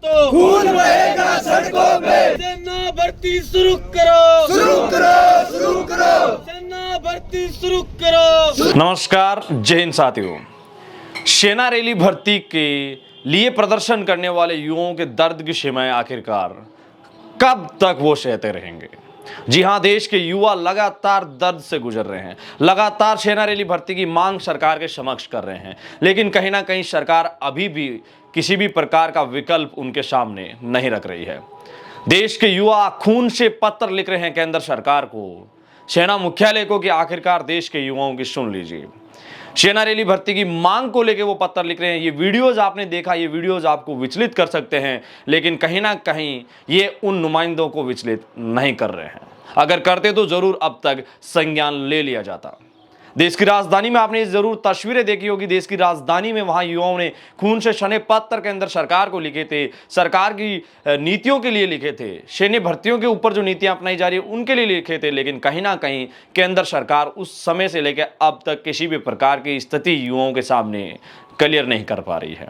तो खून बहेगा सड़कों पे। सेना भर्ती शुरू करो, शुरू करो, शुरू करो। सेना भर्ती शुरू करो। नमस्कार, जय हिंद साथियों। सेना रैली भर्ती के लिए प्रदर्शन करने वाले युवाओं के दर्द की सीमाएं आखिरकार कब तक वो सहते रहेंगे? जी हां, देश के युवा लगातार दर्द से गुजर रहे हैं, लगातार सेना रैली भर्ती की मांग सरकार के समक्ष कर रहे हैं, लेकिन कहीं ना कहीं सरकार अभी भी किसी भी प्रकार का विकल्प उनके सामने नहीं रख रही है। देश के युवा खून से पत्र लिख रहे हैं केंद्र सरकार को, सेना मुख्यालय को, कि आखिरकार देश के युवाओं की सुन लीजिए। सेना रैली भर्ती की मांग को लेकर वो पत्र लिख रहे हैं। ये वीडियोज आपने देखा, ये वीडियोज आपको विचलित कर सकते हैं, लेकिन कहीं ना कहीं ये उन नुमाइंदों को विचलित नहीं कर रहे हैं। अगर करते तो जरूर अब तक संज्ञान ले लिया जाता। देश की राजधानी में आपने जरूर तस्वीरें देखी होगी। देश की राजधानी में वहां युवाओं ने खून से सने पत्र केंद्र सरकार को लिखे थे, सरकार की नीतियों के लिए लिखे थे, सैन्य भर्तियों के ऊपर जो नीतियां अपनाई जा रही है उनके लिए लिखे थे, लेकिन कहीं ना कहीं केंद्र सरकार उस समय से लेकर अब तक किसी भी प्रकार की स्थिति युवाओं के सामने क्लियर नहीं कर पा रही है।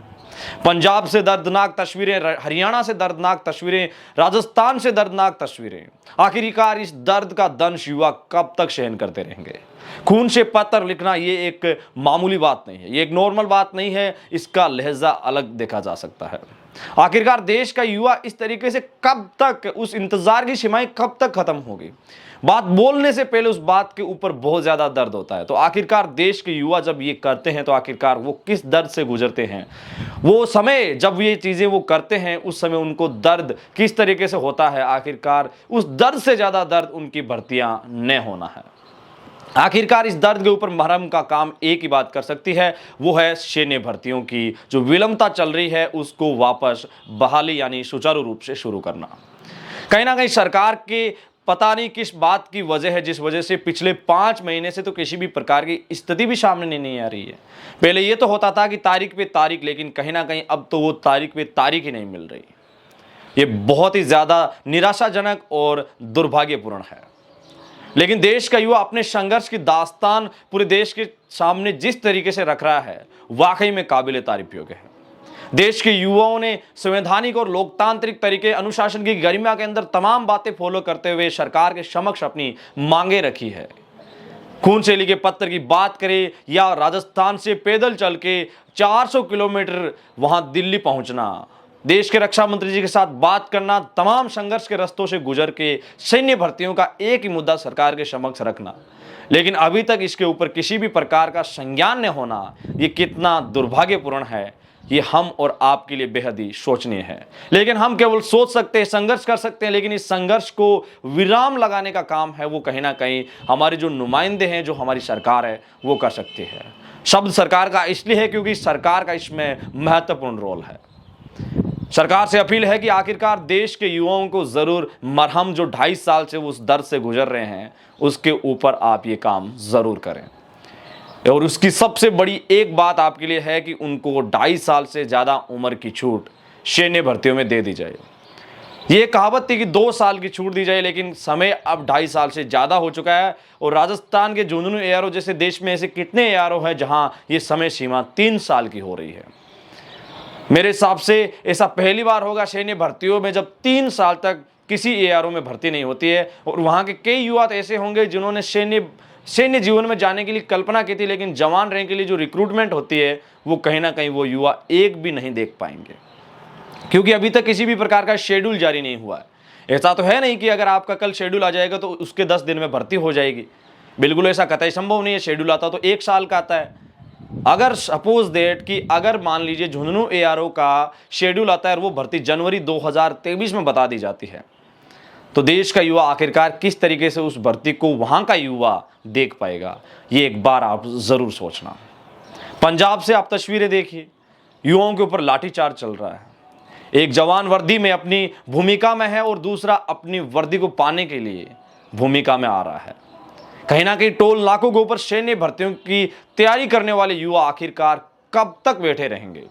पंजाब से दर्दनाक तस्वीरें, हरियाणा से दर्दनाक तस्वीरें, राजस्थान से दर्दनाक तस्वीरें। आखिरकार इस दर्द का दंश युवा कब तक सहन करते रहेंगे? खून से पत्र लिखना ये एक मामूली बात नहीं है, ये एक नॉर्मल बात नहीं है, इसका लहजा अलग देखा जा सकता है। आखिरकार देश का युवा इस तरीके से कब तक, उस इंतजार की सीमाएं कब तक खत्म होगी? बात बोलने से पहले उस बात के ऊपर बहुत ज्यादा दर्द होता है। तो आखिरकार देश के युवा जब ये करते हैं तो आखिरकार वो किस दर्द से गुजरते हैं? वो समय जब ये चीजें वो करते हैं उस समय उनको दर्द किस तरीके से होता है? आखिरकार उस दर्द से ज्यादा दर्द उनकी भर्तियां न होना है। आखिरकार इस दर्द के ऊपर मरहम का काम एक ही बात कर सकती है, वो है सैन्य भर्तियों की जो विलंबता चल रही है उसको वापस बहाली यानी सुचारू रूप से शुरू करना। कहीं ना कहीं सरकार के पता नहीं किस बात की वजह है, जिस वजह से पिछले 5 महीने से तो किसी भी प्रकार की स्थिति भी सामने नहीं आ रही है। पहले ये तो होता था कि तारीख पे तारीख, लेकिन कहीं ना कहीं अब तो वो तारीख पे तारीख ही नहीं मिल रही। ये बहुत ही ज्यादा निराशाजनक और दुर्भाग्यपूर्ण है। लेकिन देश का युवा अपने संघर्ष की दास्तान पूरे देश के सामने जिस तरीके से रख रहा है वाकई में काबिले तारीफ योग्य है। देश के युवाओं ने संवैधानिक और लोकतांत्रिक तरीके, अनुशासन की गरिमा के अंदर तमाम बातें फॉलो करते हुए सरकार के समक्ष अपनी मांगे रखी है। खून से लिखे पत्र की बात करें या राजस्थान से पैदल चल के 400 किलोमीटर वहां दिल्ली पहुंचना, देश के रक्षा मंत्री जी के साथ बात करना, तमाम संघर्ष के रास्तों से गुजर के सैन्य भर्तियों का एक ही मुद्दा सरकार के समक्ष रखना, लेकिन अभी तक इसके ऊपर किसी भी प्रकार का संज्ञान न होना, ये कितना दुर्भाग्यपूर्ण है, ये हम और आपके लिए बेहद ही सोचनीय है। लेकिन हम केवल सोच सकते हैं, संघर्ष कर सकते हैं, लेकिन इस संघर्ष को विराम लगाने का काम है वो कहीं ना कहीं हमारे जो नुमाइंदे हैं, जो हमारी सरकार है वो कर सकती है। शब्द सरकार का इसलिए है क्योंकि सरकार का इसमें महत्वपूर्ण रोल है। सरकार से अपील है कि आखिरकार देश के युवाओं को जरूर मरहम, जो 2.5 साल से वो उस दर्द से गुजर रहे हैं, उसके ऊपर आप ये काम जरूर करें। और उसकी सबसे बड़ी एक बात आपके लिए है कि उनको 2.5 साल से ज्यादा उम्र की छूट सैन्य भर्तियों में दे दी जाए। ये कहावत थी कि 2 साल की छूट दी जाए, लेकिन समय अब 2.5 साल से ज्यादा हो चुका है। और राजस्थान के झुंझुनू एआरओ जैसे देश में ऐसे कितने एआरओ हैं जहां ये समय सीमा 3 साल की हो रही है। मेरे हिसाब से ऐसा पहली बार होगा सैन्य भर्तियों में जब 3 साल तक किसी एआरओ में भर्ती नहीं होती है। और वहां के कई युवा तो ऐसे होंगे जिन्होंने सैन्य जीवन में जाने के लिए कल्पना की थी, लेकिन जवान रैंक के लिए जो रिक्रूटमेंट होती है वो कहीं ना कहीं वो युवा एक भी नहीं देख पाएंगे, क्योंकि अभी तक किसी भी प्रकार का शेड्यूल जारी नहीं हुआ है। ऐसा तो है नहीं कि अगर आपका कल शेड्यूल आ जाएगा तो उसके 10 दिन में भर्ती हो जाएगी। बिल्कुल ऐसा कतई संभव नहीं है। शेड्यूल आता तो 1 साल का आता है। अगर सपोज दैट कि अगर मान लीजिए झुंझुनू एआरओ का शेड्यूल आता है और वो भर्ती जनवरी 2023 में बता दी जाती है, तो देश का युवा आखिरकार किस तरीके से उस भर्ती को वहां का युवा देख पाएगा? ये एक बार आप जरूर सोचना। पंजाब से आप तस्वीरें देखिए, युवाओं के ऊपर लाठीचार्ज चल रहा है। एक जवान वर्दी में अपनी भूमिका में है और दूसरा अपनी वर्दी को पाने के लिए भूमिका में आ रहा है। कहीं ना कहीं टोल नाकों के ऊपर सैन्य भर्तियों की तैयारी करने वाले युवा आखिरकार कब तक बैठे रहेंगे?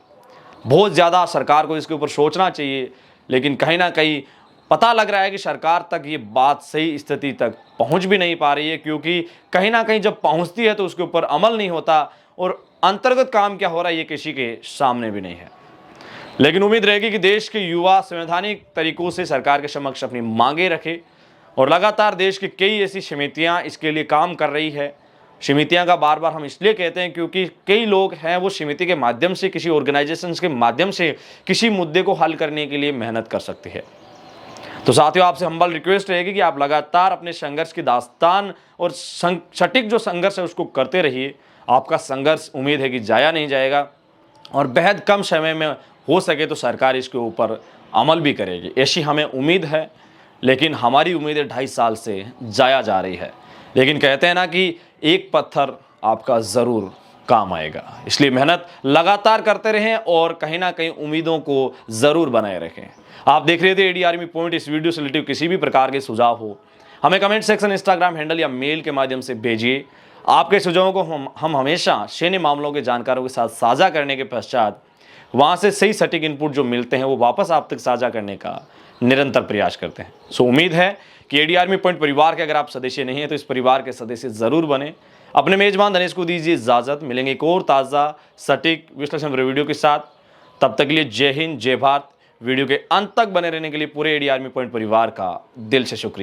बहुत ज्यादा सरकार को इसके ऊपर सोचना चाहिए, लेकिन कहीं ना कहीं पता लग रहा है कि सरकार तक ये बात सही स्थिति तक पहुंच भी नहीं पा रही है, क्योंकि कहीं ना कहीं जब पहुंचती है तो उसके ऊपर अमल नहीं होता और अंतर्गत काम क्या हो रहा है ये किसी के सामने भी नहीं है। लेकिन उम्मीद रहेगी कि देश के युवा संवैधानिक तरीकों से सरकार के समक्ष अपनी मांगे रखे और लगातार देश की कई ऐसी समितियां इसके लिए काम कर रही है। समितियां का बार बार हम इसलिए कहते हैं क्योंकि कई लोग हैं वो समिति के माध्यम से, किसी ऑर्गेनाइजेशंस के माध्यम से किसी मुद्दे को हल करने के लिए मेहनत कर सकते हैं। तो साथियों, आपसे हम्बल रिक्वेस्ट रहेगी कि आप लगातार अपने संघर्ष की दास्तान और सटीक जो संघर्ष है उसको करते रहिए। आपका संघर्ष उम्मीद है कि जाया नहीं जाएगा और बेहद कम समय में हो सके तो सरकार इसके ऊपर अमल भी करेगी, ऐसी हमें उम्मीद है। लेकिन हमारी उम्मीदें 2.5 साल से जाया जा रही है। लेकिन कहते हैं ना कि एक पत्थर आपका ज़रूर काम आएगा, इसलिए मेहनत लगातार करते रहें और कहीं ना कहीं उम्मीदों को ज़रूर बनाए रखें। आप देख रहे थे एडी आर्मी पॉइंट। इस वीडियो से रिलेटिव किसी भी प्रकार के सुझाव हो हमें कमेंट सेक्शन, इंस्टाग्राम हैंडल या मेल के माध्यम से भेजिए। आपके सुझावों को हम हमेशा सैन्य मामलों के जानकारों के साथ साझा करने के पश्चात वहाँ से सही सटीक इनपुट जो मिलते हैं वो वापस आप तक साझा करने का निरंतर प्रयास करते हैं। सो उम्मीद है कि एडी आर्मी पॉइंट परिवार के अगर आप सदस्य नहीं हैं तो इस परिवार के सदस्य ज़रूर बने। अपने मेजबान धनेश को दीजिए इजाज़त। मिलेंगे एक और ताज़ा सटीक विश्लेषण वीडियो के साथ। तब तक के लिए जय हिंद, जय भारत। वीडियो के अंत तक बने रहने के लिए पूरे एडी आर्मी पॉइंट परिवार का दिल से शुक्रिया।